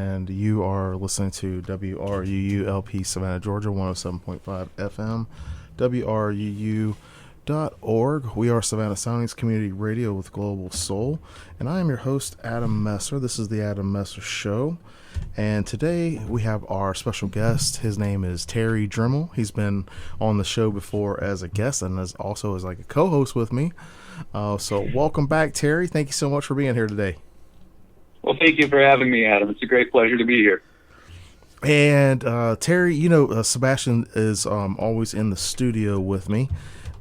And you are listening to WRUULP Savannah, Georgia, 107.5 FM, WRUU.org. We are Savannah Soundings Community Radio with Global Soul, and I am your host, Adam Messer. This is the Adam Messer Show, and today we have our special guest. His name is Terry Drehmel. He's been on the show before as a guest and also as like a co-host with me. So welcome back, Terry. Thank you so much for being here today. Well, thank you for having me, Adam. It's a great pleasure to be here. And Terry, Sebastian is always in the studio with me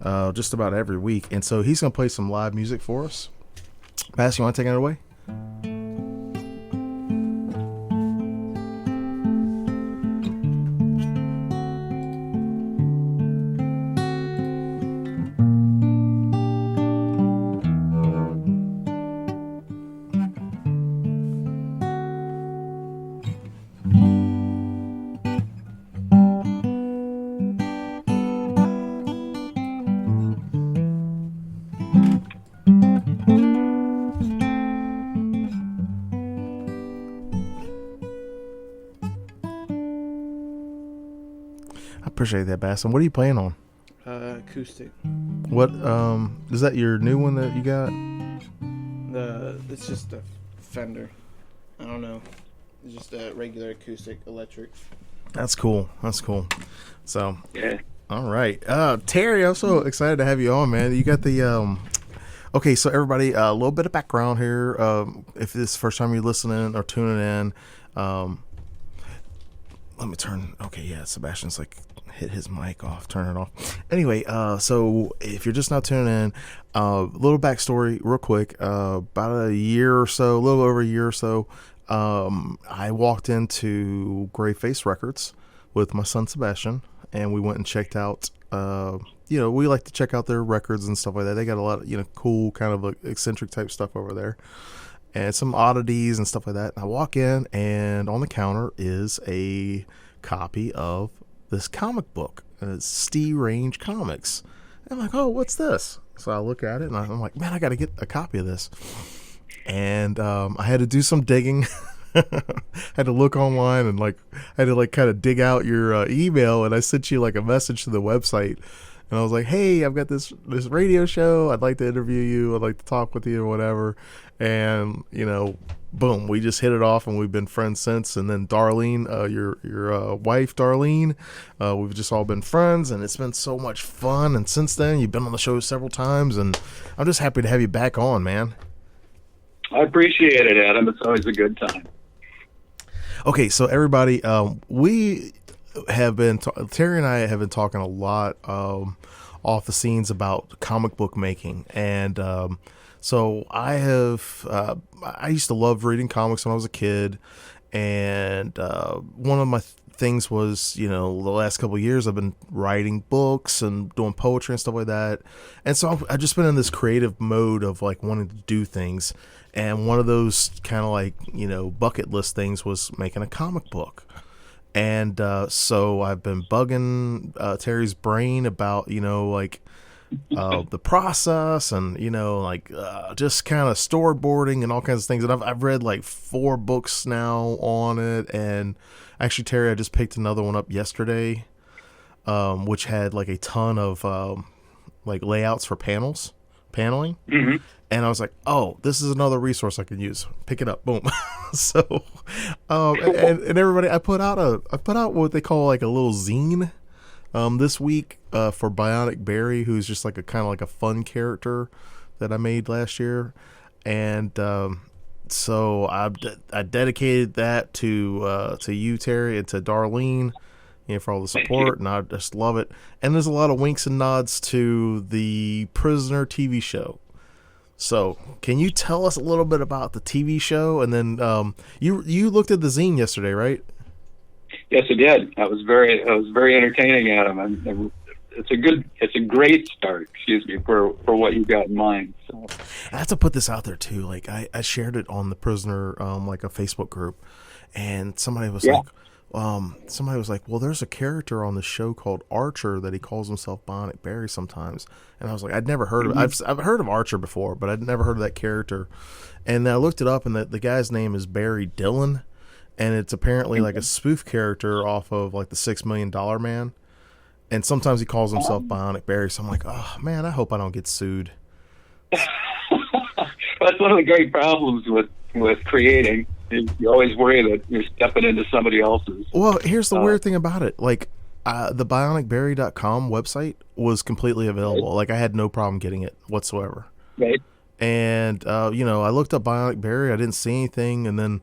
just about every week. And so he's going to play some live music for us. Bass, you want to take it away? Appreciate that, Bass. And what are you playing on? Acoustic. What is that your new one that you got? It's just a Fender. I don't know. It's just a regular acoustic electric. That's cool. So Yeah. All right. Terry, I'm so excited to have you on, man. You got the okay, so everybody, a little bit of background here. If this is the first time you're listening or tuning in, let me turn. Okay, yeah, Sebastian's like hit his mic off, turn it off. Anyway, so if you're just now tuning in, little backstory real quick. About a year or so, a little over a year or so, I walked into Gray Face Records with my son Sebastian, and we went and checked out, we like to check out their records and stuff like that. They got a lot of, cool kind of eccentric type stuff over there and some oddities and stuff like that. And I walk in, and on the counter is a copy of this comic book, and it's STEERange Comics. And I'm like, oh, what's this? So I look at it, and I'm like, man, I got to get a copy of this. And I had to do some digging. Had to look online and I had to kind of dig out your email, and I sent you a message to the website, and I was like, hey, I've got this radio show. I'd like to interview you. I'd like to talk with you or whatever. And boom, we just hit it off, and we've been friends since. And then Darlene, your wife Darlene, we've just all been friends, and it's been so much fun. And since then, you've been on the show several times, and I'm just happy to have you back on, man. I appreciate it, Adam. It's always a good time. Okay, so everybody, we have been Terry and I have been talking a lot off the scenes about comic book making, and so I used to love reading comics when I was a kid, and one of my things was, the last couple of years I've been writing books and doing poetry and stuff like that, and so I've just been in this creative mode of wanting to do things. And one of those kind of bucket list things was making a comic book. And so I've been bugging Terry's brain about, the process and, just kind of storyboarding and all kinds of things. And I've read 4 books now on it. And actually, Terry, I just picked another one up yesterday, which had a ton of layouts for paneling. Mm-hmm. And I was like, oh, this is another resource I can use. Pick it up. Boom. So, and everybody, I put out what they call a little zine this week for Bionic Barry, who's just a kind of a fun character that I made last year. And so I dedicated that to you, Terry, and to Darlene, for all the support, and I just love it. And there's a lot of winks and nods to the Prisoner TV show. So, can you tell us a little bit about the TV show? And then you looked at the zine yesterday, right? Yes, I did. That was very entertaining, Adam. It's a great start. For what you've got in mind. So I have to put this out there too. I shared it on the Prisoner a Facebook group, and somebody was like, well, there's a character on the show called Archer that he calls himself Bionic Barry sometimes. And I was like, I'd never heard of it. I've heard of Archer before, but I'd never heard of that character. And then I looked it up, and the guy's name is Barry Dillon. and it's apparently like a spoof character off of like the $6 Million Man. And sometimes he calls himself Bionic Barry. So I'm like, oh man, I hope I don't get sued. That's one of the great problems with creating. You always worry that you're stepping into somebody else's. Well, here's the weird thing about it. Like, the bionicberry.com website was completely available. Like, I had no problem getting it whatsoever. Right. And, I looked up Bionic Barry. I didn't see anything. And then,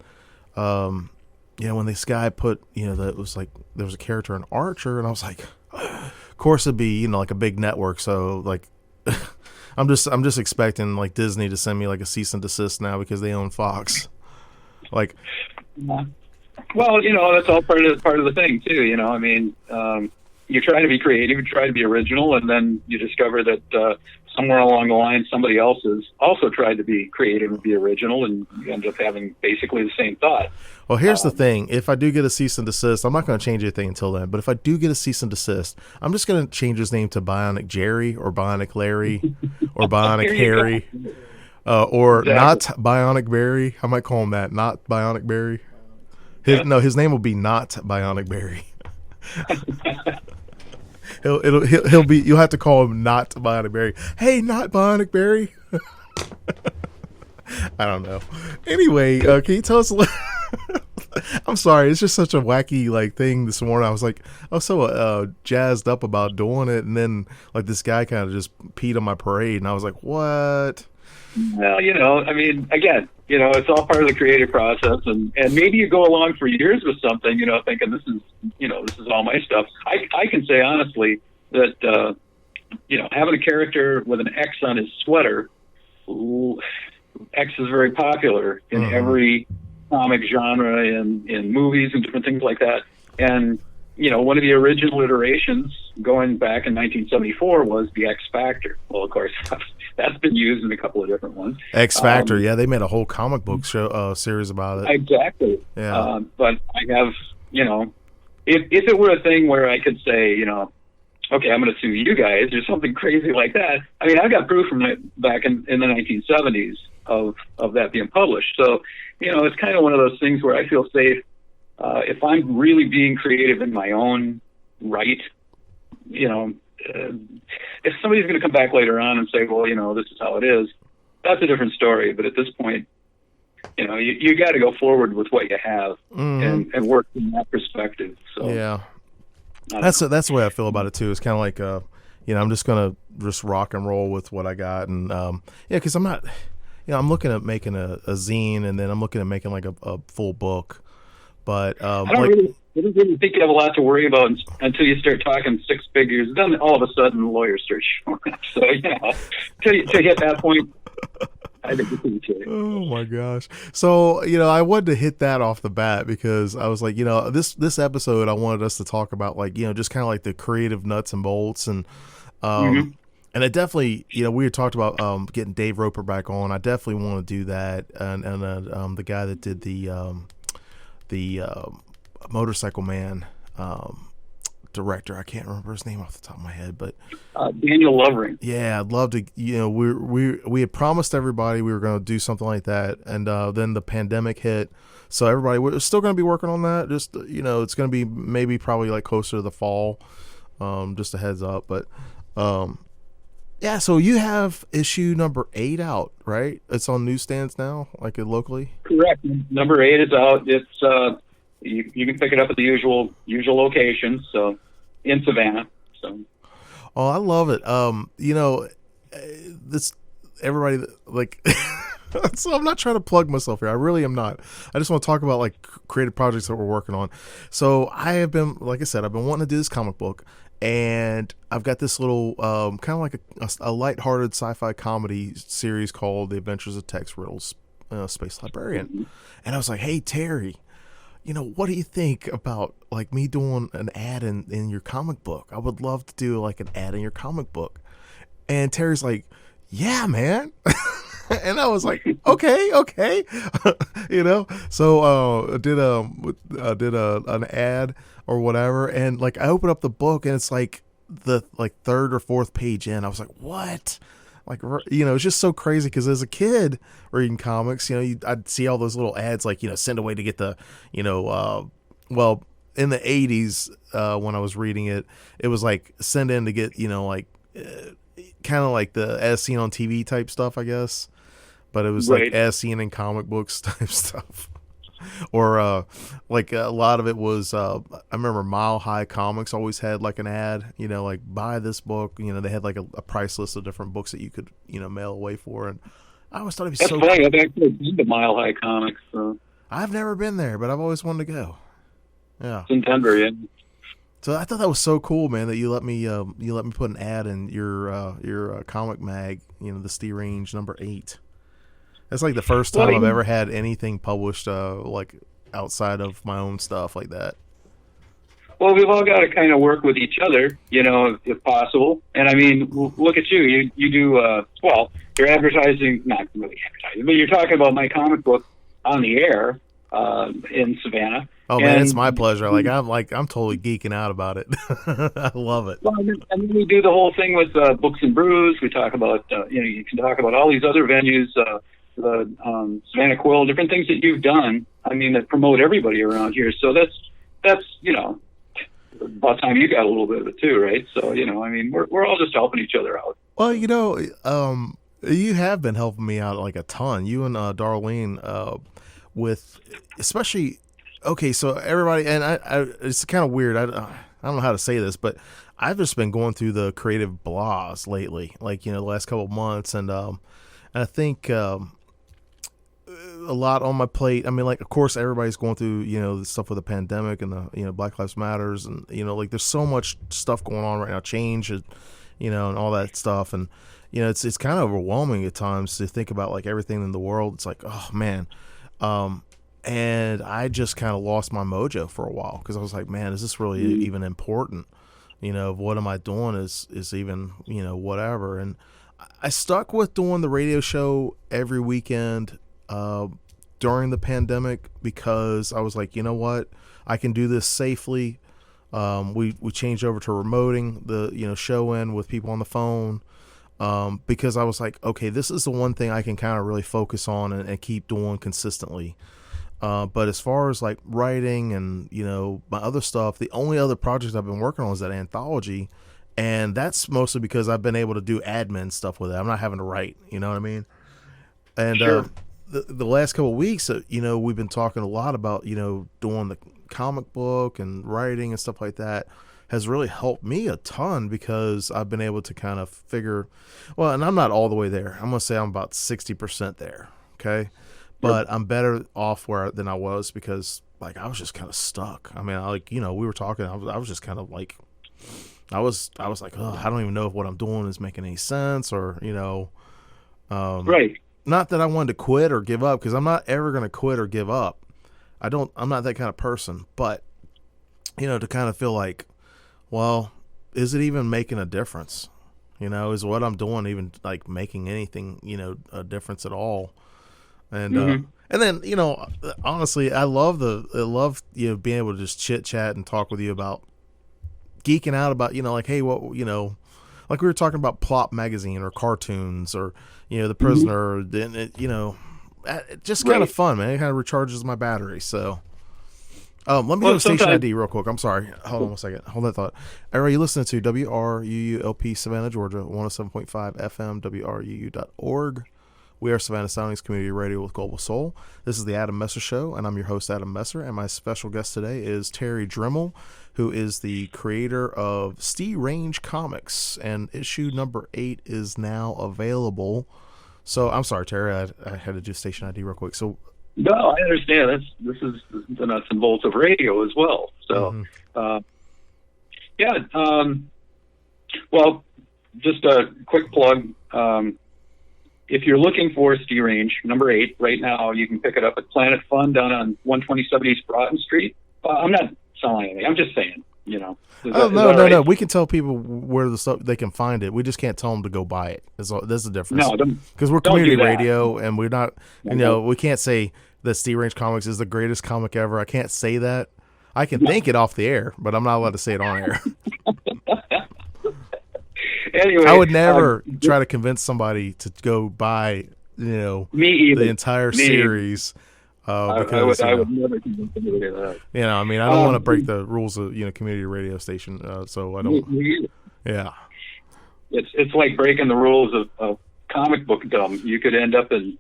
when this guy put, that it was like, there was a character in Archer, and I was like, of course it'd be, like a big network. So, like, I'm just expecting, like, Disney to send me, like, a cease and desist now because they own Fox. Like, well, that's all part of the thing too. I mean, you're trying to be creative, you try to be original, and then you discover that somewhere along the line, somebody else has also tried to be creative and be original, and you end up having basically the same thought. Well, here's the thing: if I do get a cease and desist, I'm not going to change anything until then. But if I do get a cease and desist, I'm just going to change his name to Bionic Jerry or Bionic Larry or Bionic Harry. Or exactly. Not Bionic Barry. I might call him that. Not Bionic Barry. His name will be Not Bionic Barry. He'll be. You'll have to call him Not Bionic Barry. Hey, Not Bionic Barry. I don't know. Anyway, can you tell us? I'm sorry. It's just such a wacky thing this morning. I was so jazzed up about doing it, and then this guy kind of just peed on my parade, and I was like, what? Well, I mean, again, it's all part of the creative process, and maybe you go along for years with something, thinking this is all my stuff. I can say honestly that, having a character with an X on his sweater, X is very popular in every comic genre, in movies and different things like that. And, one of the original iterations going back in 1974 was the X Factor. Well, of course, that's been used in a couple of different ones. X Factor, yeah, they made a whole comic book show series about it. Exactly. Yeah. But I have, if it were a thing where I could say, okay, I'm going to sue you guys or something crazy like that. I mean, I've got proof from back in the 1970s of that being published. So, it's kind of one of those things where I feel safe. If I'm really being creative in my own right, if somebody's going to come back later on and say, well, this is how it is, that's a different story. But at this point, you got to go forward with what you have and work from that perspective. So yeah, that's the way I feel about it too. It's kind of like, I'm just going to just rock and roll with what I got. And because I'm not, I'm looking at making a zine, and then I'm looking at making a full book. But I don't really think you have a lot to worry about until you start talking six figures. Then all of a sudden the lawyers start showing up. So till you hit that point, I think it's okay. Oh my gosh! So I wanted to hit that off the bat because I was like, this episode I wanted us to talk about just kind of like the creative nuts and bolts, and and I definitely we had talked about getting Dave Roper back on. I definitely want to do that, and the guy that did the Motorcycle Man director, I can't remember his name off the top of my head, but Daniel Lovering. Yeah, I'd love to. We had promised everybody we were going to do something like that, and then the pandemic hit, so we're still going to be working on that. Just it's going to be maybe probably closer to the fall. Just a heads up, but yeah. So you have issue number 8 out, right? It's on newsstands now, locally. Correct. Number 8 is out. It's you can pick it up at the usual locations. So in Savannah. So. Oh, I love it. This everybody So I'm not trying to plug myself here. I really am not. I just want to talk about creative projects that we're working on. So I have been, like I said, I've been wanting to do this comic book. And I've got this little kind of like a lighthearted sci-fi comedy series called The Adventures of Tex Riddle's Space Librarian. And I was like, hey, Terry, what do you think about me doing an ad in your comic book? I would love to do an ad in your comic book. And Terry's like, yeah, man. And I was like, okay. So I did an ad or whatever, and I opened up the book, and it's the third or fourth page in. I was like, what? Like, it's just so crazy because as a kid reading comics, I'd see all those little ads like, send away to get the, well, in the 80s, when I was reading it, it was like send in to get, like kind of like the as seen on TV type stuff, I guess. But it was like as seen in comic books type stuff. Or like a lot of it was I remember Mile High Comics always had like an ad, like buy this book. They had like a price list of different books that you could mail away for, and I always thought it'd be That's so funny. I've actually been to Mile High Comics. So. I've never been there, but I've always wanted to go. Yeah, it's in Denver. Yeah. So I thought that was so cool, man, that you let me put an ad in your comic mag, the STEERange #8. That's like the first time I've ever had anything published like outside of my own stuff like that. Well, we've all got to kind of work with each other, if possible. And I mean, look at you. You do well. You're advertising, not really advertising, but you're talking about my comic book on the air in Savannah. Oh man, it's my pleasure. I'm totally geeking out about it. I love it. Well, and then we do the whole thing with Books and Brews. We talk about you can talk about all these other venues. The Savannah Quill, different things that you've done. I mean, that promote everybody around here. So that's about time you got a little bit of it too, right? So I mean, we're all just helping each other out. Well, you have been helping me out like a ton. You and Darlene, with especially. Okay, so everybody, and I it's kind of weird. I don't know how to say this, but I've just been going through the creative blahs lately, like the last couple of months, and I think. A lot on my plate. I mean, like, of course, everybody's going through, the stuff with the pandemic and the, Black Lives Matters. And, like, there's so much stuff going on right now, change, and all that stuff. And, it's kind of overwhelming at times to think about, like, everything in the world. It's like, oh, man. And I just kind of lost my mojo for a while because I was like, man, is this really even important? What am I doing is even, whatever. And I stuck with doing the radio show every weekend during the pandemic because I was like, you know what, I can do this safely. We changed over to remoting the show in with people on the phone because I was like, okay, this is the one thing I can kind of really focus on and keep doing consistently. But as far as like writing and my other stuff, the only other projects I've been working on is that anthology, and that's mostly because I've been able to do admin stuff with it. I'm not having to write, you know what I mean? And sure. The last couple of weeks, we've been talking a lot about, doing the comic book and writing and stuff like that has really helped me a ton because I've been able to kind of figure, well, and I'm not all the way there. I'm going to say I'm about 60% there. Okay. But I'm better off than I was because like, I was just kind of stuck. I mean, we were talking, I was just kind of like, I was like, oh, I don't even know if what I'm doing is making any sense or, right. Not that I wanted to quit or give up because I'm not ever going to quit or give up. I'm not that kind of person, but to kind of feel like, well, is it even making a difference? Is what I'm doing even like making anything, a difference at all? And, and then, honestly, I love being able to just chit chat and talk with you about geeking out about, like, hey, what, like we were talking about Plop magazine or cartoons or, The Prisoner, and it's just kind of fun, man. It kind of recharges my battery. So, let me go to station ID real quick. I'm sorry. Hold on one second. Hold that thought. Are you listening to WRUULP Savannah, Georgia, 107.5 FM, WRUU.org. We are Savannah Soundings Community Radio with Global Soul. This is the Adam Messer Show, and I'm your host, Adam Messer, and my special guest today is Terry Drehmel, who is the creator of STEERange Comics, and issue #8 is now available. So, I'm sorry, Terry, I had to do station ID real quick. So, no, I understand. This is the nuts and bolts of radio as well. So, well, just a quick plug. If you're looking for STEERange #8 right now, you can pick it up at Planet Fun down on 127 East Broughton Street. I'm not selling anything. I'm just saying, No. We can tell people where the stuff they can find it. We just can't tell them to go buy it. That's the difference. No, because we're community radio and we're not. We can't say that STEERange Comics is the greatest comic ever. I can't say that. I can think it off the air, but I'm not allowed to say it on air. Anyway, I would never try to convince somebody to go buy, me either. the entire series. Because I would never convince anybody of that. I mean, I don't want to break the rules of community radio station, so I don't. Me either. Yeah, it's like breaking the rules of comic book dumb. You could end up in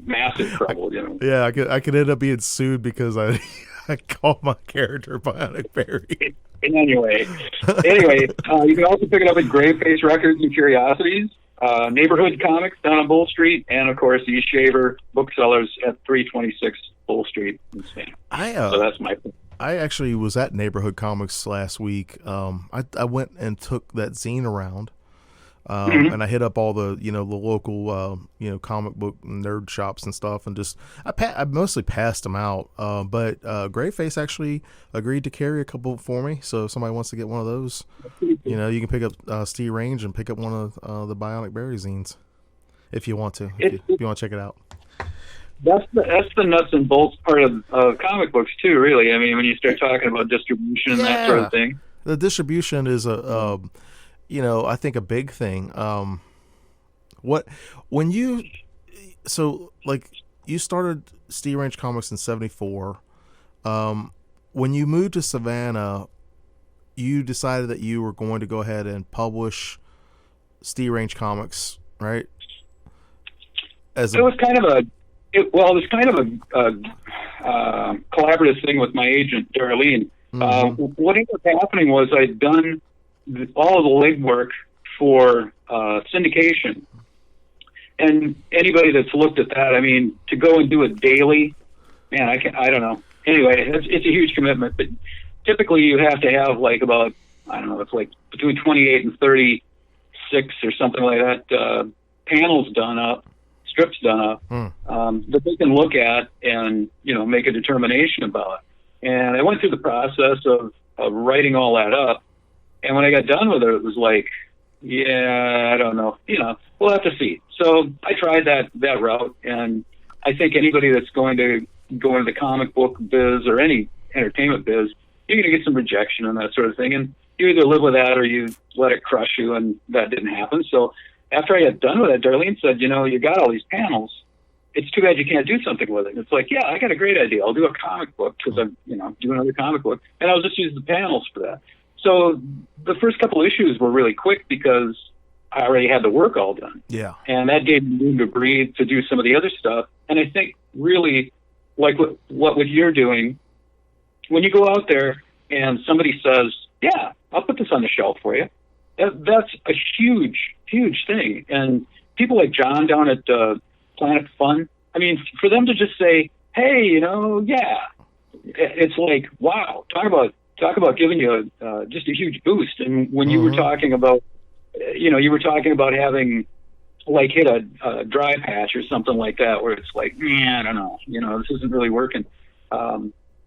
massive trouble. Yeah, I could end up being sued because I called my character Bionic Barry. Anyway, you can also pick it up at Graveface Records and Curiosities, Neighborhood Comics down on Bull Street, and of course the Shaver Booksellers at 326 Bull Street in Spain. So that's my. I actually was at Neighborhood Comics last week. I went and took that zine around, and I hit up all the the local comic book nerd shops and stuff, and just I mostly passed them out. But Greyface actually agreed to carry a couple for me. So if somebody wants to get one of those, you can pick up STEERange and pick up one of the Bionic Berry zines if you want to. If you want to check it out. That's the nuts and bolts part of comic books too, really. I mean, when you start talking about distribution and that sort of thing. The distribution is I think a big thing. You started STEERange Comics in '74. When you moved to Savannah, you decided that you were going to go ahead and publish STEERange Comics, right? It was kind of a collaborative thing with my agent, Darlene. What ended up happening was I'd done all of the legwork for syndication. And anybody that's looked at that, I mean, to go and do it daily, man, I don't know. Anyway, it's a huge commitment, but typically you have to have it's like between 28 and 36 or something like that, panels done up, strips done up, that they can look at and, make a determination about. And I went through the process of writing all that up. And when I got done with it was like, I don't know, we'll have to see. So I tried that route. And I think anybody that's going to go into the comic book biz or any entertainment biz, you're going to get some rejection and that sort of thing. And you either live with that or you let it crush you. And that didn't happen. So after I got done with it, Darlene said, you got all these panels. It's too bad you can't do something with it. It's like, yeah, I got a great idea. I'll do a comic book because I'm, do another comic book. And I'll just use the panels for that. So the first couple issues were really quick because I already had the work all done. Yeah. And that gave me room to breathe to do some of the other stuff. And I think really, like what you're doing, when you go out there and somebody says, yeah, I'll put this on the shelf for you, that's a huge, huge thing. And people like John down at Planet Fun, I mean, for them to just say, hey, yeah, it's like, wow, talk about giving you just a huge boost. And when you were talking about, having like hit a dry patch or something like that, where it's like, I don't know, this isn't really working.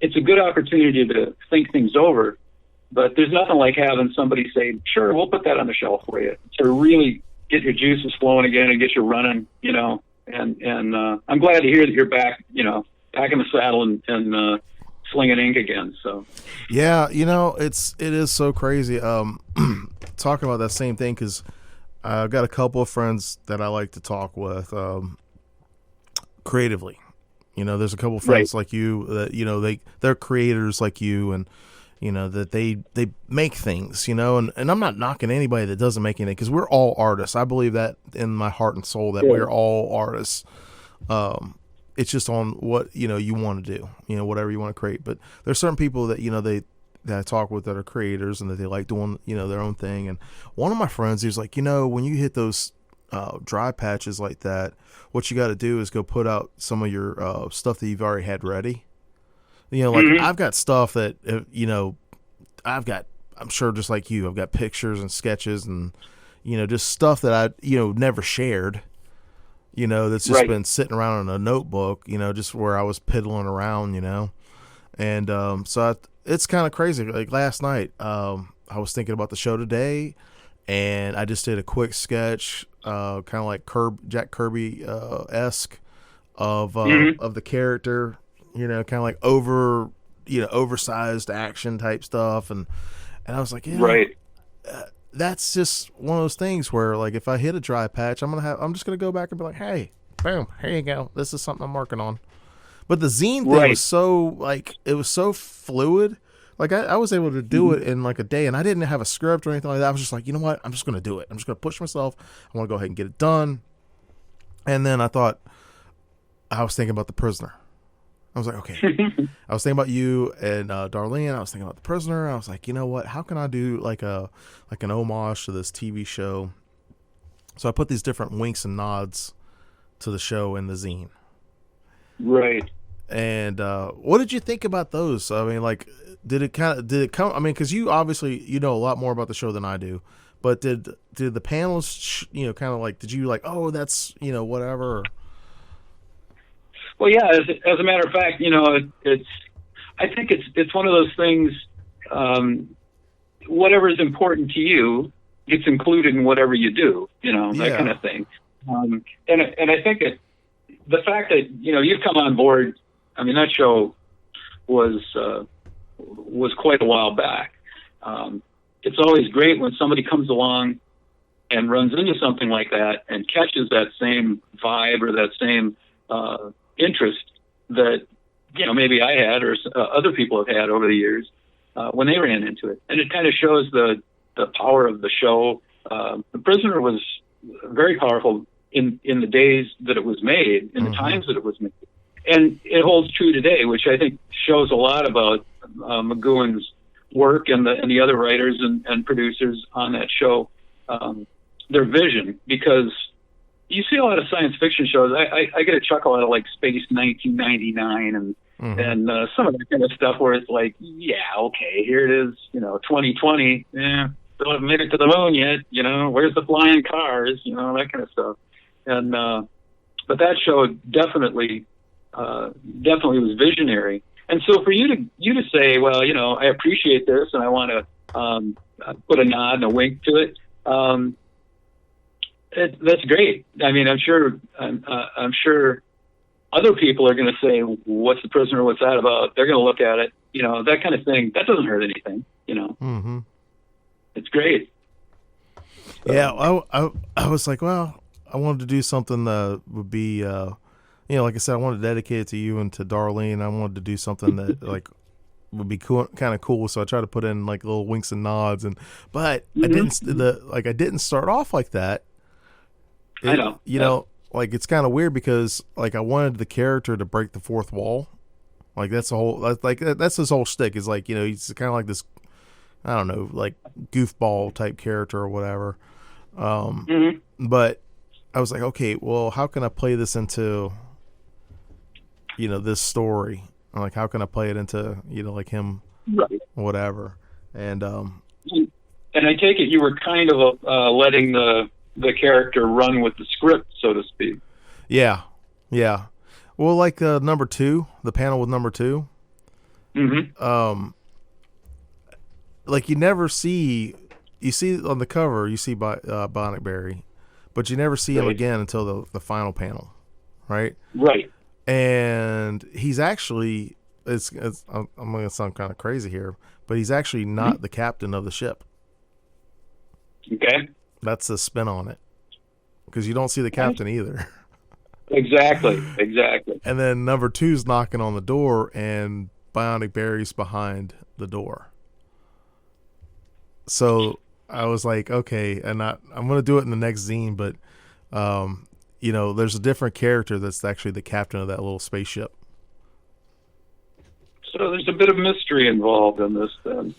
It's a good opportunity to think things over, but there's nothing like having somebody say, sure, we'll put that on the shelf for you, to really get your juices flowing again and get you running, and I'm glad to hear that you're back, back in the saddle and slinging ink again. So yeah, it is so crazy talking about that same thing, because I've got a couple of friends that I like to talk with creatively. There's a couple of friends like you that they're creators like you, and that they make things, and I'm not knocking anybody that doesn't make anything, because we're all artists. I believe that in my heart and soul, that we're all artists. It's just on what you want to do, whatever you want to create. But there's certain people that that I talk with that are creators and that they like doing their own thing. And one of my friends, he was like, when you hit those dry patches like that, what you got to do is go put out some of your stuff that you've already had ready. I've got stuff that I'm sure just like you, I've got pictures and sketches and just stuff that I never shared. That's just been sitting around in a notebook, just where I was piddling around, and so it's kind of crazy. Like last night, I was thinking about the show today, and I just did a quick sketch, kind of like Jack Kirby esque of the character, kind of like oversized action type stuff, and I was like, that's just one of those things where, like, if I hit a dry patch, I'm just gonna go back and be like, hey, boom, here you go. This is something I'm working on. But the zine thing was so, like, it was so fluid. Like, I was able to do it in like a day, and I didn't have a script or anything like that. I was just like, you know what? I'm just gonna do it. I'm just gonna push myself. I want to go ahead and get it done. And then I was thinking about The Prisoner. I was like, okay. I was thinking about you and Darlene. I was thinking about The Prisoner. I was like, you know what? How can I do like an homage to this TV show? So I put these different winks and nods to the show in the zine. Right. And what did you think about those? I mean, like, did it come? I mean, because you obviously know a lot more about the show than I do. But did the panels, kind of like, did you like, oh, that's whatever? Well, yeah. As a matter of fact, I think it's one of those things. Whatever is important to you gets included in whatever you do. That kind of thing. And I think the fact that you've come on board. I mean, that show was quite a while back. It's always great when somebody comes along and runs into something like that and catches that same vibe or that same interest that maybe I had or other people have had over the years when they ran into it, and it kind of shows the power of the show. The Prisoner was very powerful in the days that it was made, in the times that it was made. And it holds true today, which I think shows a lot about McGowan's work and the other writers and producers on that show, their vision. Because you see a lot of science fiction shows. I get a chuckle out of like Space 1999 and some of that kind of stuff where it's like, yeah, okay, here it is, 2020. Yeah, still haven't made it to the moon yet. Where's the flying cars? That kind of stuff. And but that show definitely was visionary. And so for you to say, well, I appreciate this and I want to put a nod and a wink to it, that's great. I mean, I'm sure other people are going to say, what's The Prisoner? What's that about? They're going to look at it, that kind of thing. That doesn't hurt anything, It's great. So. Yeah, I was like, well, I wanted to do something that would be, like I said, I wanted to dedicate it to you and to Darlene. I wanted to do something that like would be cool, kind of cool. So I tried to put in like little winks and nods, but I didn't start off like that. I know. Like it's kind of weird because like I wanted the character to break the fourth wall. Like that's his whole shtick. Is like he's kind of like this, I don't know, like goofball type character or whatever. But I was like, okay, well, how can I play this into, this story? Like, how can I play it into, like him, right, whatever. And I take it you were kind of letting the character run with the script, so to speak. Yeah. Well, like number 2, the panel with number 2. Like you see on the cover, you see Bionic Barry, but you never see him again until the final panel, right? Right. And he's actually, I'm going to sound kind of crazy here, but he's actually not the captain of the ship. Okay. That's the spin on it, because you don't see the captain either. Exactly. And then number 2's knocking on the door, and Bionic Barry's behind the door. So I was like, okay, and I'm going to do it in the next zine, but, there's a different character that's actually the captain of that little spaceship. So there's a bit of mystery involved in this then.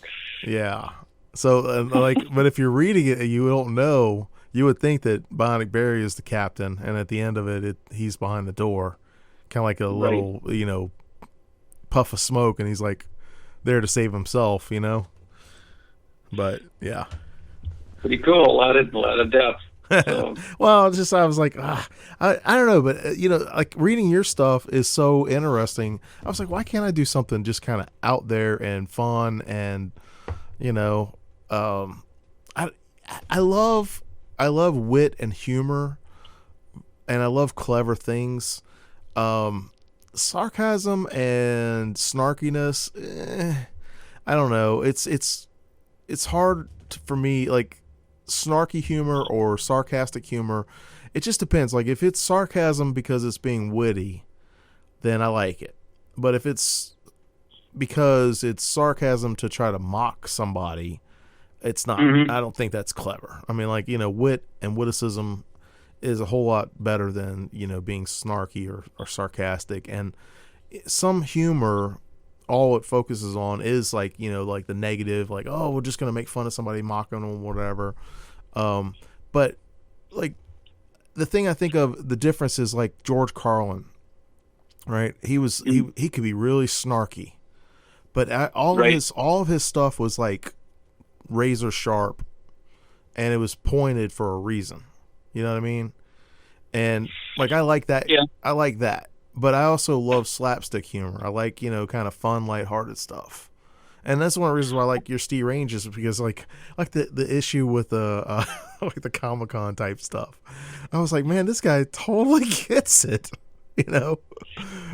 Yeah. So, but if you're reading it and you don't know, you would think that Bionic Barry is the captain, and at the end of it, he's behind the door, kind of like a little, puff of smoke, and he's like there to save himself, But yeah, pretty cool. A lot of depth. So. Well, I was like, I don't know, but like reading your stuff is so interesting. I was like, why can't I do something just kind of out there and fun and I love wit and humor, and I love clever things. Sarcasm and snarkiness, I don't know. It's hard for me. Like snarky humor or sarcastic humor, it just depends. Like if it's sarcasm because it's being witty, then I like it. But if it's because it's sarcasm to try to mock somebody, it's not. I don't think that's clever. I mean, like, wit and witticism is a whole lot better than, being snarky or sarcastic. And some humor, all it focuses on is like, like the negative, like, oh, we're just going to make fun of somebody, mocking them, whatever. But like the thing I think of, the difference is like George Carlin, right? He could be really snarky, but all of his stuff was like razor sharp, and it was pointed for a reason. You know what I mean? And like I like that. Yeah. I like that. But I also love slapstick humor. I like, kind of fun, lighthearted stuff. And that's one of the reasons why I like your STEERange, is because like the issue with the like the Comic-Con type stuff. I was like, man, this guy totally gets it,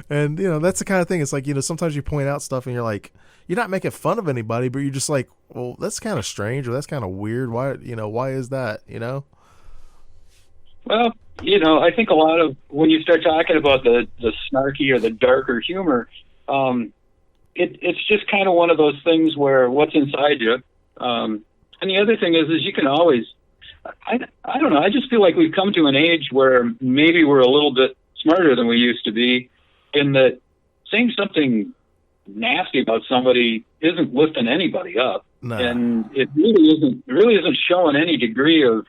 And that's the kind of thing. It's like, sometimes you point out stuff and you're like, you're not making fun of anybody, but you're just like, well, that's kind of strange, or that's kind of weird. Why, why is that, Well, I think a lot of when you start talking about the snarky or the darker humor, it's just kind of one of those things where what's inside you. And the other thing is you can always, I don't know, I just feel like we've come to an age where maybe we're a little bit smarter than we used to be, in that saying something nasty about somebody isn't lifting anybody up. No. And it really isn't showing any degree of,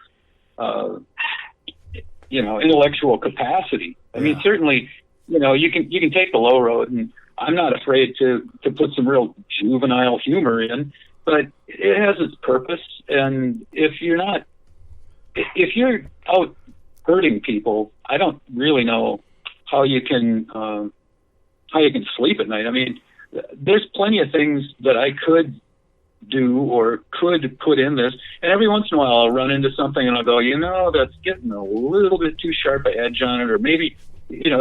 intellectual capacity. I mean, certainly, you can take the low road, and I'm not afraid to put some real juvenile humor in, but it has its purpose. And if you're out hurting people, I don't really know how you can sleep at night. I mean, there's plenty of things that I could do or could put in this, and every once in a while I'll run into something and I'll go, that's getting a little bit too sharp an edge on it, or maybe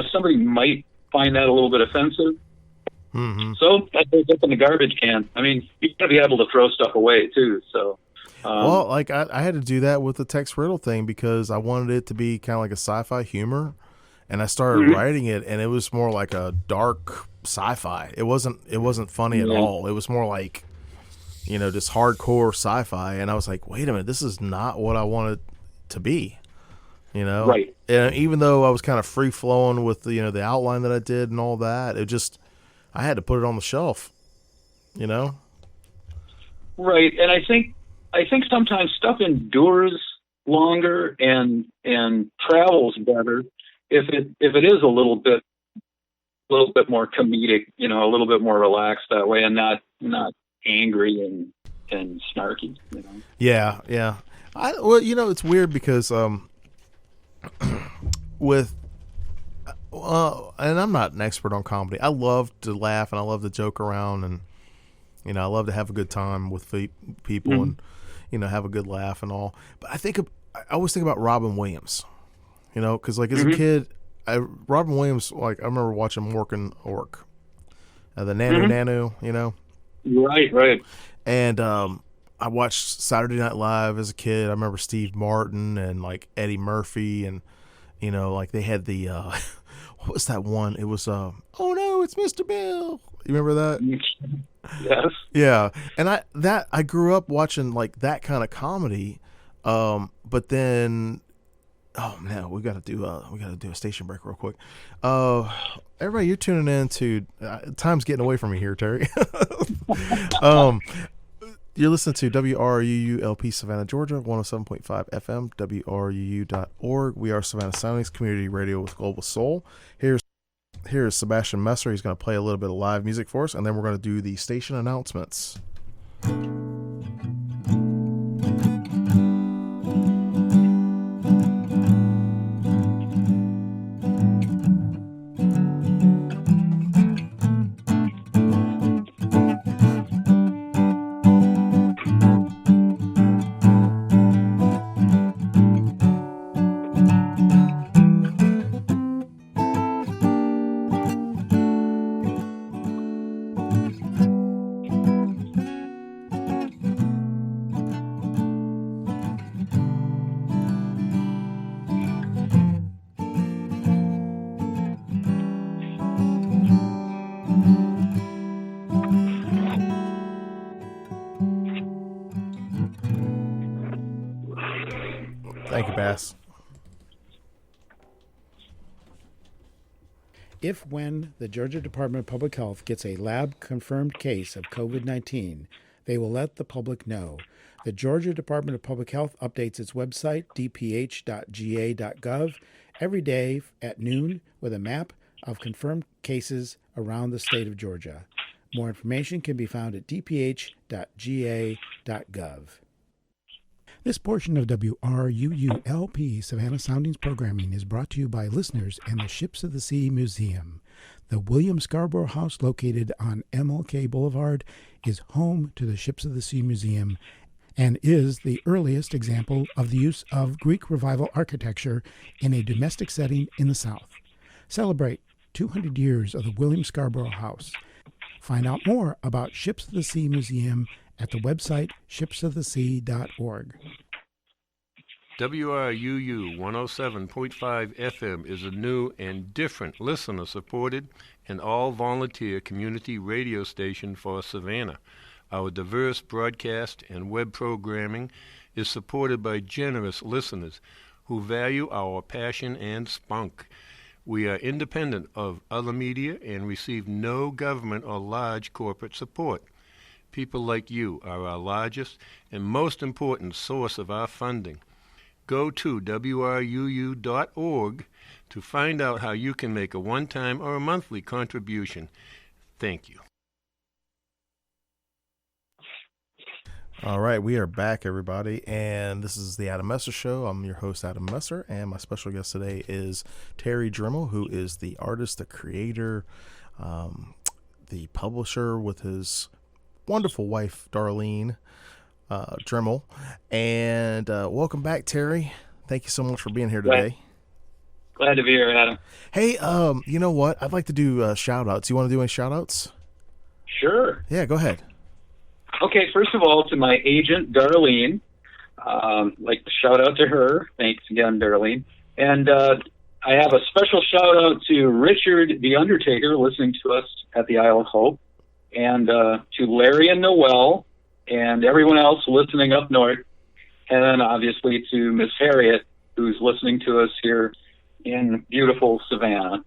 somebody might find that a little bit offensive. So that goes up in the garbage can. I mean, you gotta be able to throw stuff away too. So well, like I had to do that with the text riddle thing, because I wanted it to be kind of like a sci-fi humor, and I started writing it, and it was more like a dark sci-fi. It wasn't funny at all. It was more like, just hardcore sci-fi. And I was like, wait a minute, this is not what I wanted to be, Right. And even though I was kind of free flowing with the outline that I did and all that, I had to put it on the shelf, Right. And I think sometimes stuff endures longer and travels better if it is a little bit more comedic, a little bit more relaxed that way, and not angry and snarky. Yeah. It's weird because with and I'm not an expert on comedy. I love to laugh and I love to joke around, and I love to have a good time with people and have a good laugh and all. But I always think about Robin Williams, because like as a kid, Robin Williams, like I remember watching Mork and Ork, the Nanu, Right. And I watched Saturday Night Live as a kid. I remember Steve Martin and like Eddie Murphy, and like they had the what was that one? It was oh no, it's Mr. Bill. You remember that? Yes. Yeah. And I grew up watching like that kind of comedy, but then oh man, we gotta do a station break real quick. Everybody, you're tuning in to time's getting away from me here, Terry. You're listening to WRUU-LP Savannah, Georgia, 107.5 FM, WRUU.org. We are Savannah Soundings Community Radio with Global Soul. Here's Sebastian Messer. He's going to play a little bit of live music for us, and then we're going to do the station announcements. Thank you, Bass. If when the Georgia Department of Public Health gets a lab-confirmed case of COVID-19, they will let the public know. The Georgia Department of Public Health updates its website, dph.ga.gov, every day at noon with a map of confirmed cases around the state of Georgia. More information can be found at dph.ga.gov. This portion of WRUULP Savannah Soundings programming is brought to you by listeners and the Ships of the Sea Museum. The William Scarborough House, located on MLK Boulevard, is home to the Ships of the Sea Museum and is the earliest example of the use of Greek Revival architecture in a domestic setting in the South. Celebrate 200 years of the William Scarborough House. Find out more about Ships of the Sea Museum at the website shipsofthesea.org. WRUU 107.5 FM is a new and different listener-supported and all-volunteer community radio station for Savannah. Our diverse broadcast and web programming is supported by generous listeners who value our passion and spunk. We are independent of other media and receive no government or large corporate support. People like you are our largest and most important source of our funding. Go to wruu.org to find out how you can make a one-time or a monthly contribution. Thank you. All right, we are back, everybody, and this is the Adam Messer Show. I'm your host, Adam Messer, and my special guest today is Terry Drehmel, who is the artist, the creator, the publisher with his wonderful wife, Darlene Drehmel. And welcome back, Terry. Thank you so much for being here today. Glad to be here, Adam. Hey, you know what? I'd like to do shout-outs. You want to do any shout-outs? Sure. Yeah, go ahead. Okay, first of all, to my agent, Darlene, like to shout out to her. Thanks again, Darlene. And I have a special shout out to Richard the Undertaker, listening to us at the Isle of Hope, and to Larry and Noel, and everyone else listening up north, and then obviously to Miss Harriet, who's listening to us here in beautiful Savannah.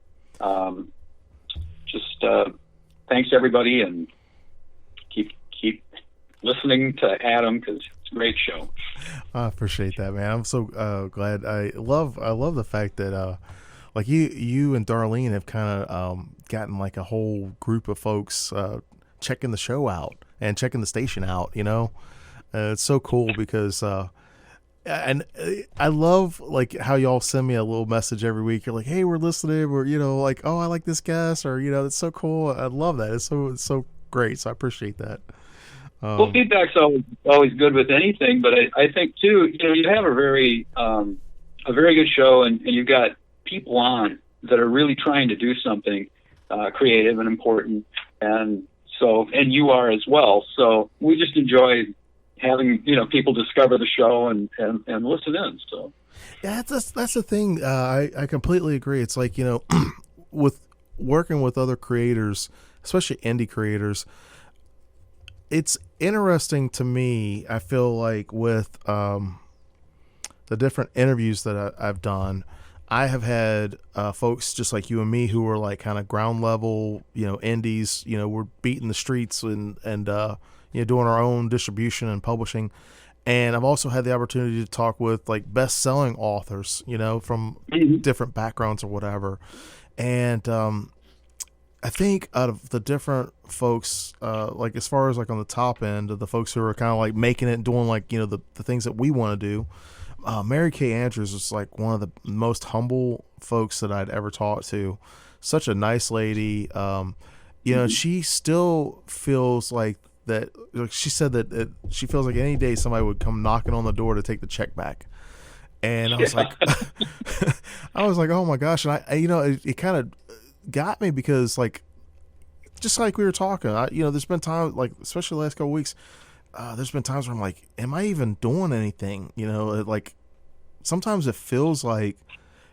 Thanks everybody, and keep listening to Adam, because it's a great show. I appreciate that, man. I'm so glad. I love the fact that like you and Darlene have kind of gotten like a whole group of folks checking the show out and checking the station out. You know, it's so cool because and I love like how y'all send me a little message every week. You're like, hey, we're listening, or like, oh, I like this guest, or it's so cool. I love that. It's so great. So I appreciate that. Well, feedback's always good with anything, but I think too, you have a very good show, and you've got people on that are really trying to do something creative and important, and you are as well. So we just enjoy having people discover the show and listen in. So yeah, that's the thing. I completely agree. It's like with working with other creators, especially indie creators. It's interesting to me, I feel like, with the different interviews that I've done. I have had folks just like you and me who are like kind of ground level, indies. We're beating the streets and doing our own distribution and publishing. And I've also had the opportunity to talk with like best-selling authors, from different backgrounds or whatever. And I think out of the different folks, like as far as like on the top end of the folks who are kind of like making it and doing like, the things that we want to do, Mary Kay Andrews is like one of the most humble folks that I'd ever talked to. Such a nice lady. She still feels like that. Like she said that she feels like any day somebody would come knocking on the door to take the check back. And I was like, oh my gosh. And it kind of got me because like, just like we were talking, there's been times like, especially the last couple of weeks, there's been times where I'm like, am I even doing anything? Like sometimes it feels like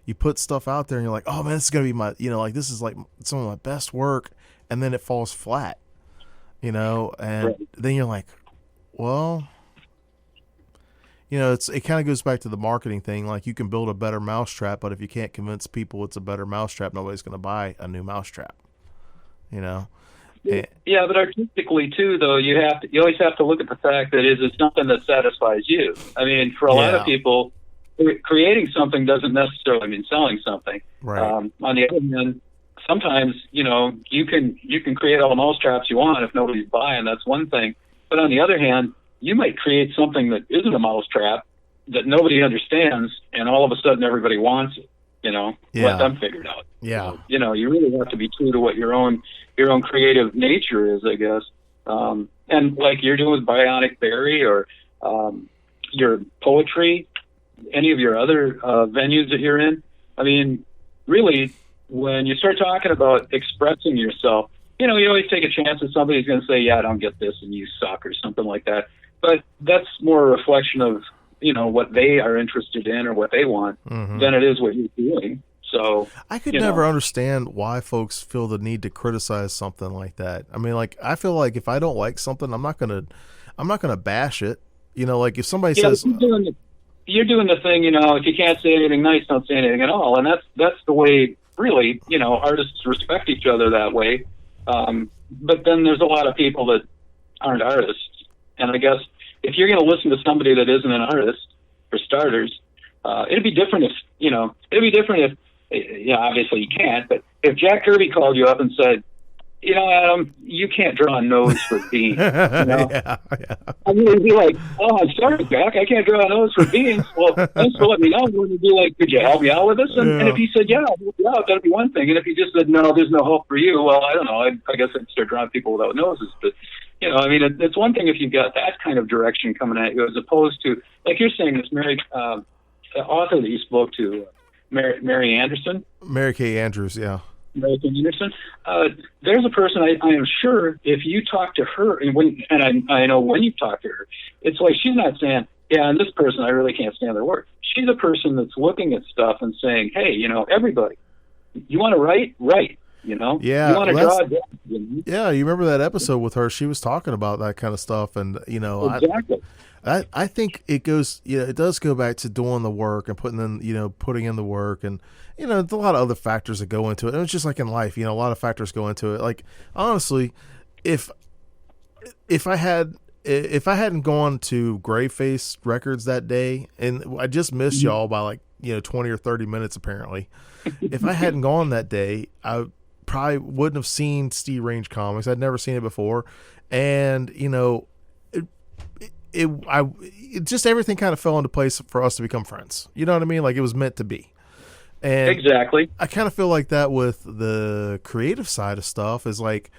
you put stuff out there and you're like, oh man, this is going to be my, like this is like some of my best work. And then it falls flat, and right. Then you're like, well, it kind of goes back to the marketing thing. Like, you can build a better mousetrap, but if you can't convince people it's a better mousetrap, nobody's going to buy a new mousetrap. And, yeah, but artistically too, though, you always have to look at the fact that it's something that satisfies you. I mean, for a lot of people, creating something doesn't necessarily mean selling something. Right. On the other hand, sometimes you can create all the mousetraps you want if nobody's buying. That's one thing. But on the other hand, you might create something that isn't a mousetrap that nobody understands, and all of a sudden everybody wants it. Let them figure it out. Yeah. So, you really have to be true to what your own creative nature is, I guess. And like you're doing with Bionic Berry or your poetry, any of your other venues that you're in. I mean, really, when you start talking about expressing yourself, you always take a chance that somebody's going to say, yeah, I don't get this and you suck or something like that. But that's more a reflection of, what they are interested in or what they want than it is what you're doing. So I could never understand why folks feel the need to criticize something like that. I mean, like, I feel like if I don't like something, I'm not gonna bash it. Like, if somebody says you're doing the thing, if you can't say anything nice, don't say anything at all. And that's the way, really, artists respect each other that way. But then there's a lot of people that aren't artists. And I guess if you're going to listen to somebody that isn't an artist, for starters, it'd be different if, obviously you can't, but if Jack Kirby called you up and said, Adam, you can't draw a nose for beans. Yeah. I mean, it'd be like, oh, I'm sorry, Jack, I can't draw a nose for beans. Well, thanks for letting me know. Would you be like, could you help me out with this? And if he said, yeah, I'll help you out, that'd be one thing. And if he just said, no, there's no hope for you, well, I don't know. I guess I'd start drawing people without noses. But, I mean, it's one thing if you've got that kind of direction coming at you, as opposed to, like you're saying, this author that you spoke to, Mary Anderson. Mary Kay Andrews, yeah. Mary Kay Anderson. There's a person I am sure if you talk to her, and I know when you talk to her, it's like she's not saying, yeah, and this person, I really can't stand their work. She's a person that's looking at stuff and saying, hey, everybody, you want to write? Write. Yeah, you want to draw? Yeah, you remember that episode with her? She was talking about that kind of stuff, and exactly. I think it goes, it does go back to doing the work and putting in the work, and there's a lot of other factors that go into it. And it's just like in life, a lot of factors go into it. Like, honestly, if I hadn't gone to Grayface Records that day, and I just missed y'all by like 20 or 30 minutes apparently, if I hadn't gone that day, I probably wouldn't have seen STEERange Comics. I'd never seen it before, and it just everything kind of fell into place for us to become friends. You know what I mean? Like, it was meant to be. And exactly. I kind of feel like that with the creative side of stuff is like,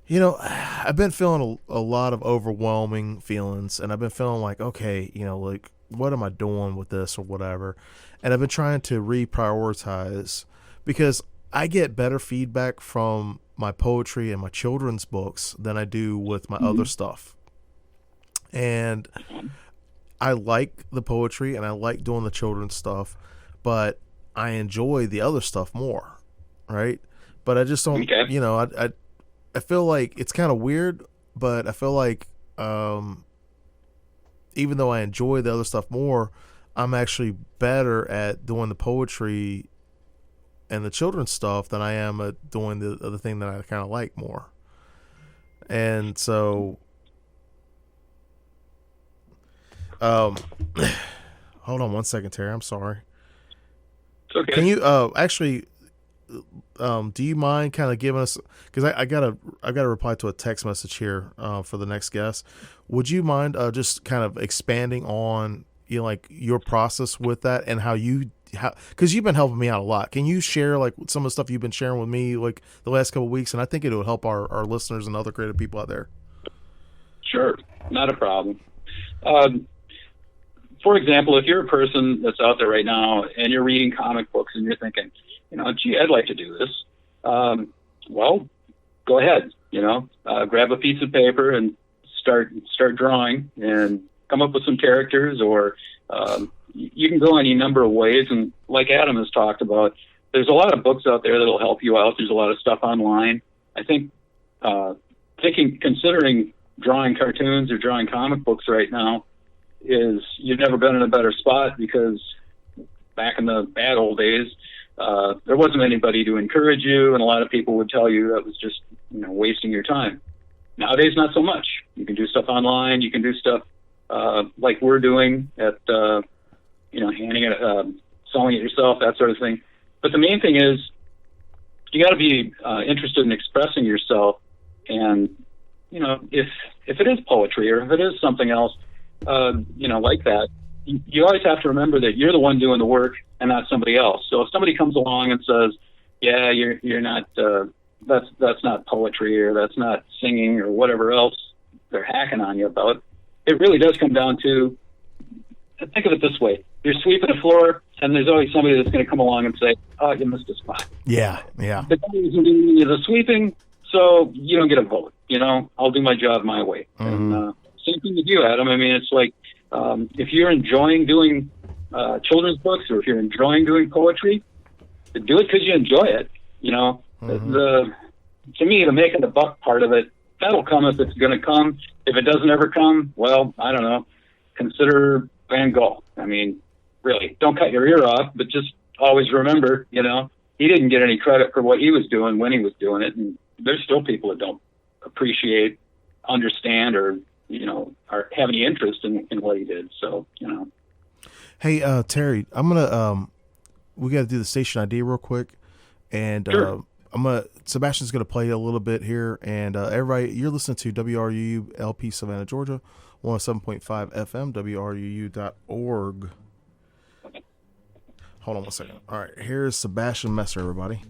I've been feeling a lot of overwhelming feelings, and I've been feeling like, okay, like, what am I doing with this or whatever? And I've been trying to reprioritize because I get better feedback from my poetry and my children's books than I do with my other stuff. And I like the poetry and I like doing the children's stuff, but I enjoy the other stuff more, right? But I just don't, I feel like it's kind of weird, but I feel like even though I enjoy the other stuff more, I'm actually better at doing the poetry and the children's stuff than I am at doing the other thing that I kind of like more. And so, hold on one second, Terry. I'm sorry. It's okay. Can you actually? Do you mind kind of giving us? Because I gotta reply to a text message here for the next guest. Would you mind just kind of expanding on like your process with that and how because you've been helping me out a lot. Can you share like some of the stuff you've been sharing with me like the last couple of weeks? And I think it will help our listeners and other creative people out there. Sure, not a problem. For example, if you're a person that's out there right now and you're reading comic books and you're thinking, gee, I'd like to do this. Well, go ahead. Grab a piece of paper and start drawing and come up with some characters, or you can go any number of ways. And like Adam has talked about, there's a lot of books out there that'll help you out. There's a lot of stuff online. I think considering drawing cartoons or drawing comic books right now is you've never been in a better spot, because back in the bad old days, there wasn't anybody to encourage you, and a lot of people would tell you that was just, wasting your time. Nowadays, not so much. You can do stuff online. You can do stuff like we're doing at, handing it, selling it yourself, that sort of thing. But the main thing is you got to be interested in expressing yourself. And, if it is poetry or if it is something else, like that, you always have to remember that you're the one doing the work and not somebody else. So if somebody comes along and says, yeah, you're not, that's not poetry, or that's not singing, or whatever else they're hacking on you about, it really does come down to, think of it this way. You're sweeping the floor, and there's always somebody that's going to come along and say, oh, you missed a spot. Yeah. The guy who's doing the sweeping, so you don't get a vote. I'll do my job my way. Mm-hmm. And same thing with you, Adam. I mean, it's like, if you're enjoying doing children's books, or if you're enjoying doing poetry, do it because you enjoy it. Mm-hmm. To me, the making the buck part of it, that'll come if it's going to come. If it doesn't ever come, well, I don't know. Consider Van Gogh. I mean, really, don't cut your ear off, but just always remember, he didn't get any credit for what he was doing when he was doing it. And there's still people that don't appreciate, understand, or or have any interest in what he did. So, Hey, Terry, I'm gonna we got to do the station ID real quick, and sure. Sebastian's gonna play a little bit here, and everybody, you're listening to WRUU LP Savannah, Georgia, 107.5 FM, WRUU.org. Hold on one second. All right, here's Sebastian Messer, everybody.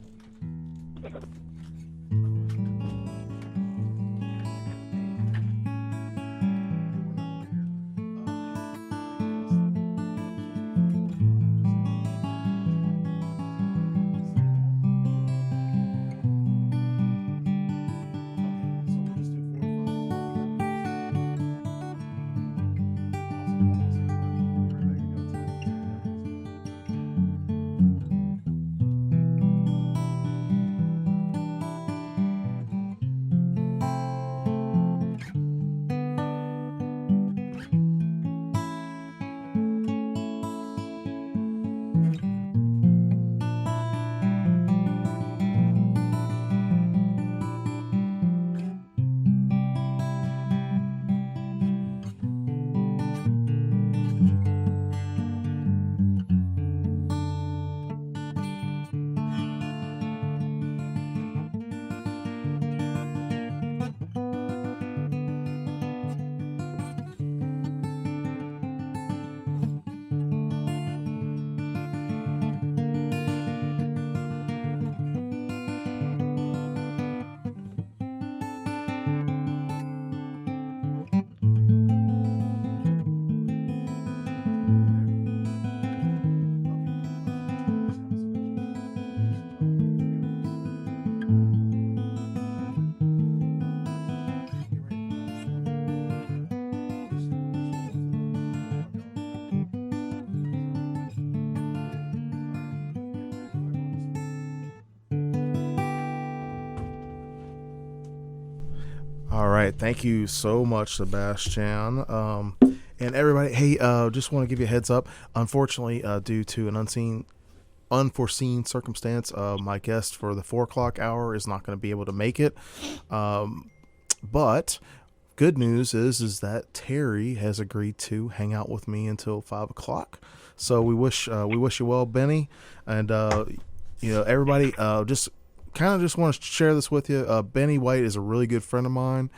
All right, thank you so much, Sebastian. And everybody, hey, just want to give you a heads up. Unfortunately, due to an unforeseen circumstance, my guest for the 4 o'clock hour is not going to be able to make it. But good news is that Terry has agreed to hang out with me until 5 o'clock. So we wish you well, Benny, and everybody. Just want to share this with you. Benny White is a really good friend of mine,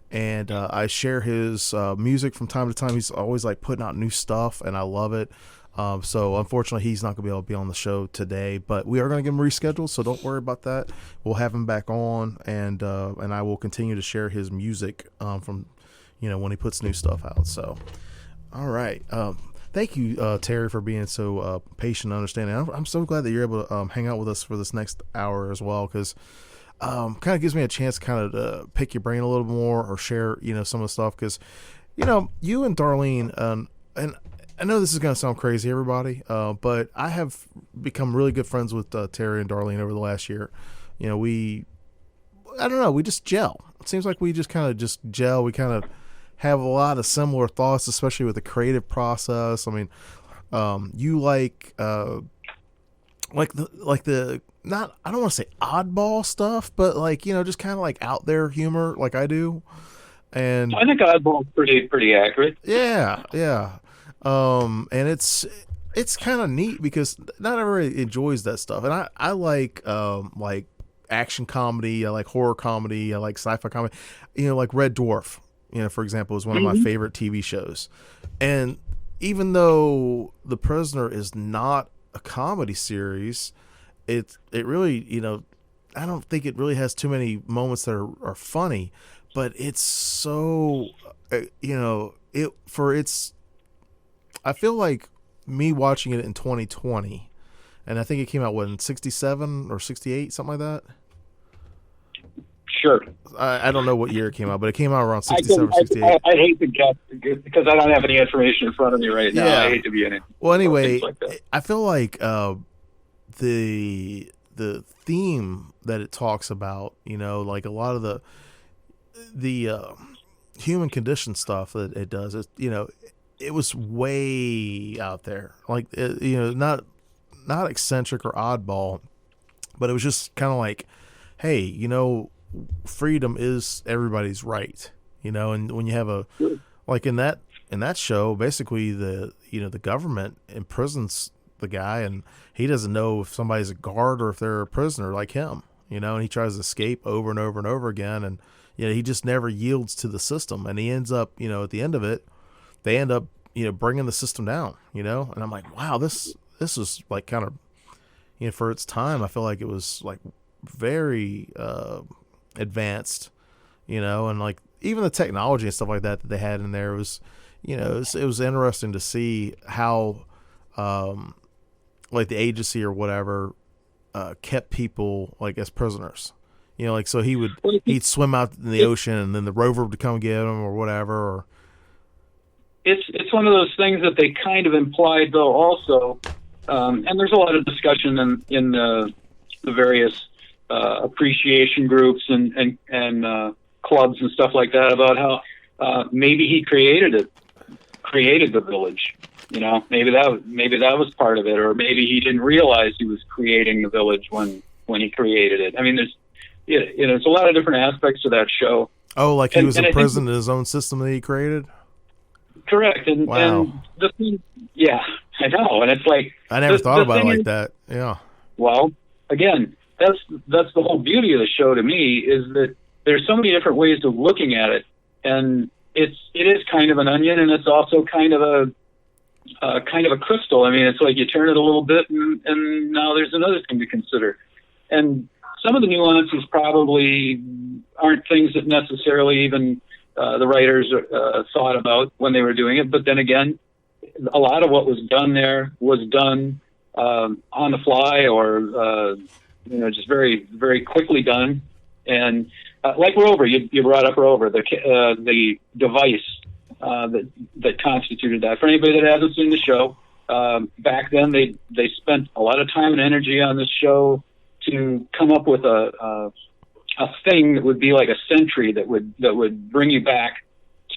and I share his music from time to time. He's always like putting out new stuff, and I love it. So unfortunately, he's not going to be able to be on the show today, but we are going to get him rescheduled. So don't worry about that. We'll have him back on, and I will continue to share his music from when he puts new stuff out. So, all right. Thank you, Terry, for being so patient and understanding. I'm so glad that you're able to hang out with us for this next hour as well, because kind of gives me a chance to pick your brain a little more or share, some of the stuff. Because, you and Darlene, and I know this is going to sound crazy, everybody, but I have become really good friends with Terry and Darlene over the last year. I don't know, we just gel. It seems like we just kind of just gel. We kind of have a lot of similar thoughts, especially with the creative process. I mean, you like the not, I don't want to say oddball stuff, but like, you know, just kind of like out there humor, like I do. And I think oddball's pretty accurate. Yeah. And it's kind of neat because not everybody enjoys that stuff. And I like action comedy, I like horror comedy, I like sci-fi comedy. You know, like Red Dwarf, you know, for example, is one of my favorite TV shows. And even though The Prisoner is not a comedy series, it really, you know, I don't think it really has too many moments that are funny, but it's so, you know, I feel like me watching it in 2020, and I think it came out in 67 or 68, something like that. Sure. I don't know what year it came out, but it came out around 67 or 68. I'd hate to guess because I don't have any information in front of me right now. Yeah. I hate to be in it. Well, anyway, Like that. I feel like the theme that it talks about, you know, like a lot of the human condition stuff that it does, you know, it was way out there, like you know, not eccentric or oddball, but it was just kind of like, hey, you know, freedom is everybody's right, you know. And when you have like in that show, basically the government imprisons the guy, and he doesn't know if somebody's a guard or if they're a prisoner like him, you know, and he tries to escape over and over and over again, and you know, he just never yields to the system, and he ends up, you know, at the end of it, they end up, you know, bringing the system down, you know. And I'm like, wow, this is like kind of, you know, for its time, I feel like it was like very advanced, you know, and like even the technology and stuff like that they had in there was, you know, it was interesting to see how like the agency or whatever kept people like as prisoners, you know, like so he'd swim out in the ocean and then the rover would come get him or whatever. Or it's one of those things that they kind of implied though also, and there's a lot of discussion in the various appreciation groups and clubs and stuff like that about how maybe he created the village. You know, maybe that was part of it, or maybe he didn't realize he was creating the village when he created it. I mean, there's a lot of different aspects to that show. Oh, like he was imprisoned in his own system that he created? Correct. And, wow. And the thing, yeah, I know. And it's like, I never thought about it like that. Yeah. Well, again, that's the whole beauty of the show to me, is that there's so many different ways of looking at it, and it is kind of an onion, and it's also kind of a crystal. I mean, it's like you turn it a little bit, and now there's another thing to consider. And some of the nuances probably aren't things that necessarily even the writers thought about when they were doing it. But then again, a lot of what was done there was done on the fly, or you know, just very, very quickly done. And like Rover, you brought up Rover, the device that constituted that. For anybody that hasn't seen the show, back then they spent a lot of time and energy on this show to come up with a thing that would be like a sentry that would bring you back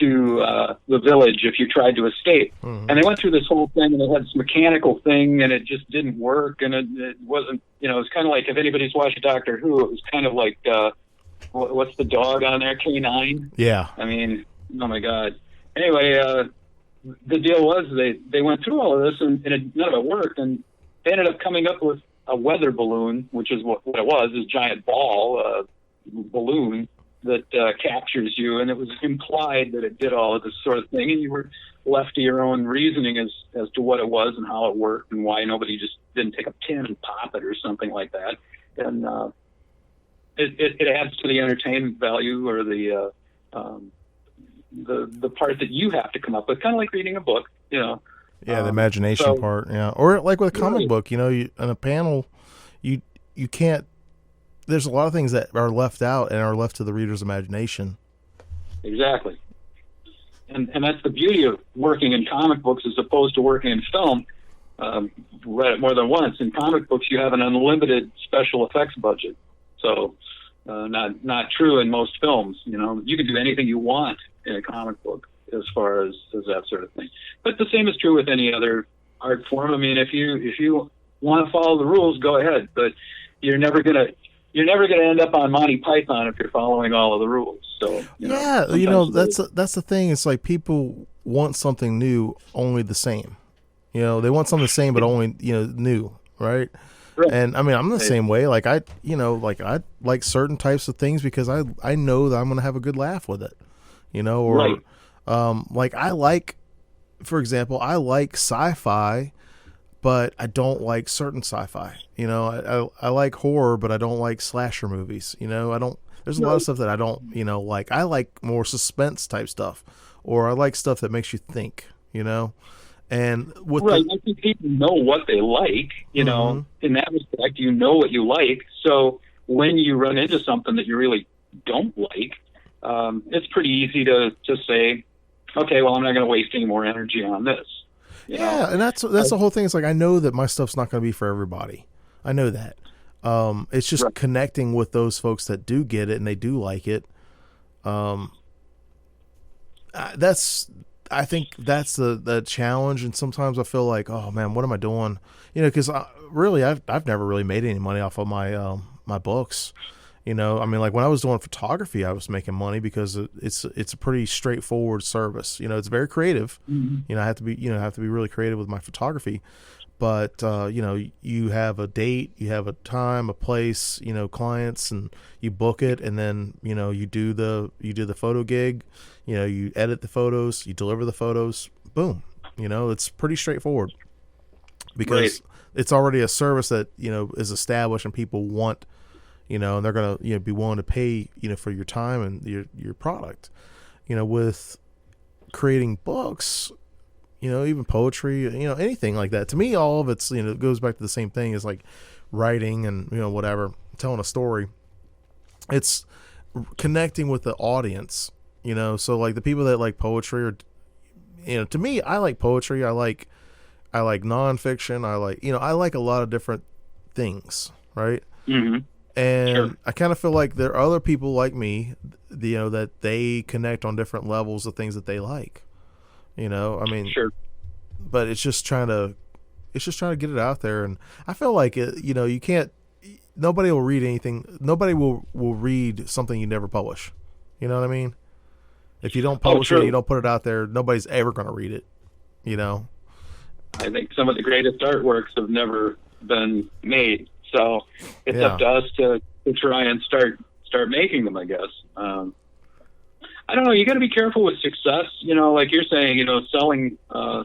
to the village if you tried to escape. Mm-hmm. And they went through this whole thing, and they had this mechanical thing, and it just didn't work, and it wasn't, you know, it was kind of like, if anybody's watched Doctor Who, it was kind of like, what's the dog on there, K9? Yeah. I mean, oh my God. Anyway, the deal was they went through all of this, and none of it worked, and they ended up coming up with a weather balloon, which is what it was, this giant ball, balloon that captures you, and it was implied that it did all of this sort of thing, and you were left to your own reasoning as to what it was and how it worked and why nobody just didn't take a pin and pop it or something like that. And it adds to the entertainment value, or the part that you have to come up with, kind of like reading a book, you know. Yeah, the imagination part, yeah. Or like with a comic book, you know, in a panel, you can't, there's a lot of things that are left out and are left to the reader's imagination. Exactly. And that's the beauty of working in comic books as opposed to working in film. Read it more than once. In comic books, you have an unlimited special effects budget. So not true in most films. You know, you can do anything you want in a comic book. as far as that sort of thing. But the same is true with any other art form. I mean, if you want to follow the rules, go ahead, but you're never gonna end up on Monty Python if you're following all of the rules. So that's the thing. It's like people want something new, only the same. They want something the same, but only new, right? Right. And I mean, I'm the same way. Like I like certain types of things because I know that I'm going to have a good laugh with it, or right. like I like, for example, I like sci-fi, but I don't like certain sci-fi. I like horror, but I don't like slasher movies. There's a lot of stuff that I don't, like. I like more suspense type stuff, or I like stuff that makes you think, And with I think people know what they like, in that respect, what you like. So when you run into something that you really don't like, it's pretty easy to say, okay, well, I'm not going to waste any more energy on this. And that's the whole thing. It's like, I know that my stuff's not going to be for everybody. I know that. It's just connecting with those folks that do get it and they do like it. I think that's the challenge, and sometimes I feel like, oh man, what am I doing? Because really, I've never really made any money off of my my books. I mean, like when I was doing photography, I was making money because it's a pretty straightforward service. It's very creative. Mm-hmm. I have to be really creative with my photography. But you have a date, you have a time, a place, clients, and you book it, and then you do the photo gig, you edit the photos, you deliver the photos, boom. It's pretty straightforward because it's already a service that is established and people want, and they're gonna be willing to pay for your time and your product. With creating books. Even poetry, anything like that. To me, all of it's, goes back to the same thing as like writing and, whatever, telling a story. It's connecting with the audience, so like the people that like poetry or, to me, I like poetry. I like nonfiction. I like a lot of different things. Right. Mm-hmm. And sure. I kind of feel like there are other people like me, that they connect on different levels of things that they like. I mean, sure. But it's just trying to get it out there. And I feel like you can't, nobody will read anything. Nobody will read something you never publish. You know what I mean? If you don't publish it, you don't put it out there, nobody's ever going to read it. I think some of the greatest artworks have never been made. So it's up to us to try and start making them, I guess. I don't know. You got to be careful with success. Like you're saying, selling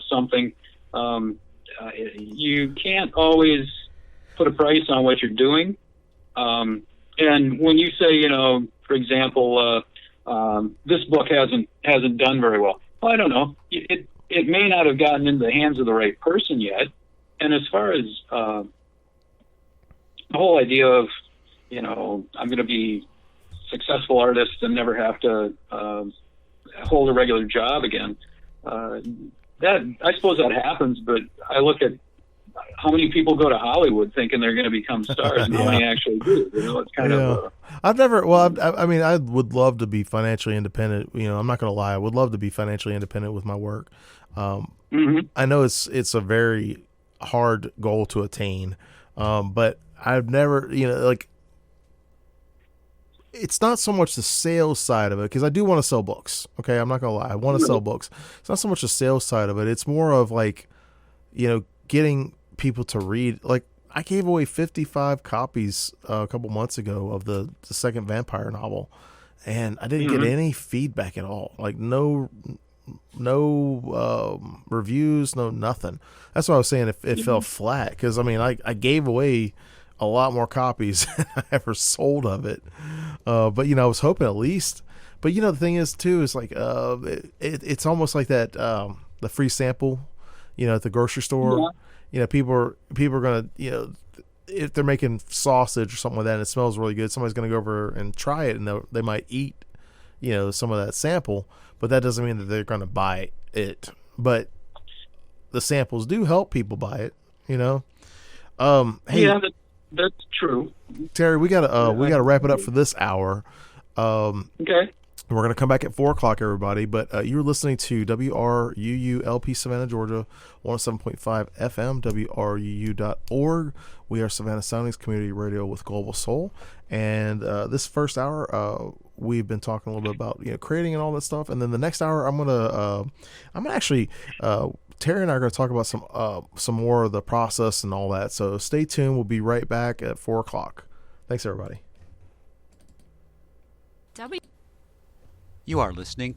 something. You can't always put a price on what you're doing. And when you say, for example, this book hasn't done very well. Well, I don't know. It may not have gotten into the hands of the right person yet. And as far as the whole idea of, I'm going to be successful artist and never have to hold a regular job again. That I suppose that happens, but I look at how many people go to Hollywood thinking they're going to become stars, and how many actually do. It's kind of. I've never. Well, I mean, I would love to be financially independent. I'm not going to lie. I would love to be financially independent with my work. I know it's a very hard goal to attain, but I've never, it's not so much the sales side of it, because I do want to sell books. Okay, I'm not gonna lie, I want to sell books. It's not so much the sales side of it. It's more of like, getting people to read. Like I gave away 55 copies a couple months ago of the second vampire novel, and I didn't get any feedback at all. Like no reviews, no nothing. That's why I was saying it fell flat, because I mean I gave away a lot more copies than I ever sold of it. But I was hoping at least. But the thing is too is like it's almost like that the free sample, at the grocery store. People are gonna if they're making sausage or something like that and it smells really good, somebody's gonna go over and try it, and they might eat some of that sample, but that doesn't mean that they're gonna buy it. But the samples do help people buy it. Hey, that's true. Terry, we gotta wrap it up for this hour. Okay. And we're going to come back at 4 o'clock, everybody. But you're listening to WRUU-LP Savannah, Georgia, 107.5 FM, WRUU.org. We are Savannah Soundings Community Radio with Global Soul. And this first hour, we've been talking a little bit about creating and all that stuff. And then the next hour, I'm gonna actually Terry and I are going to talk about some more of the process and all that. So stay tuned. We'll be right back at 4 o'clock. Thanks, everybody. You are listening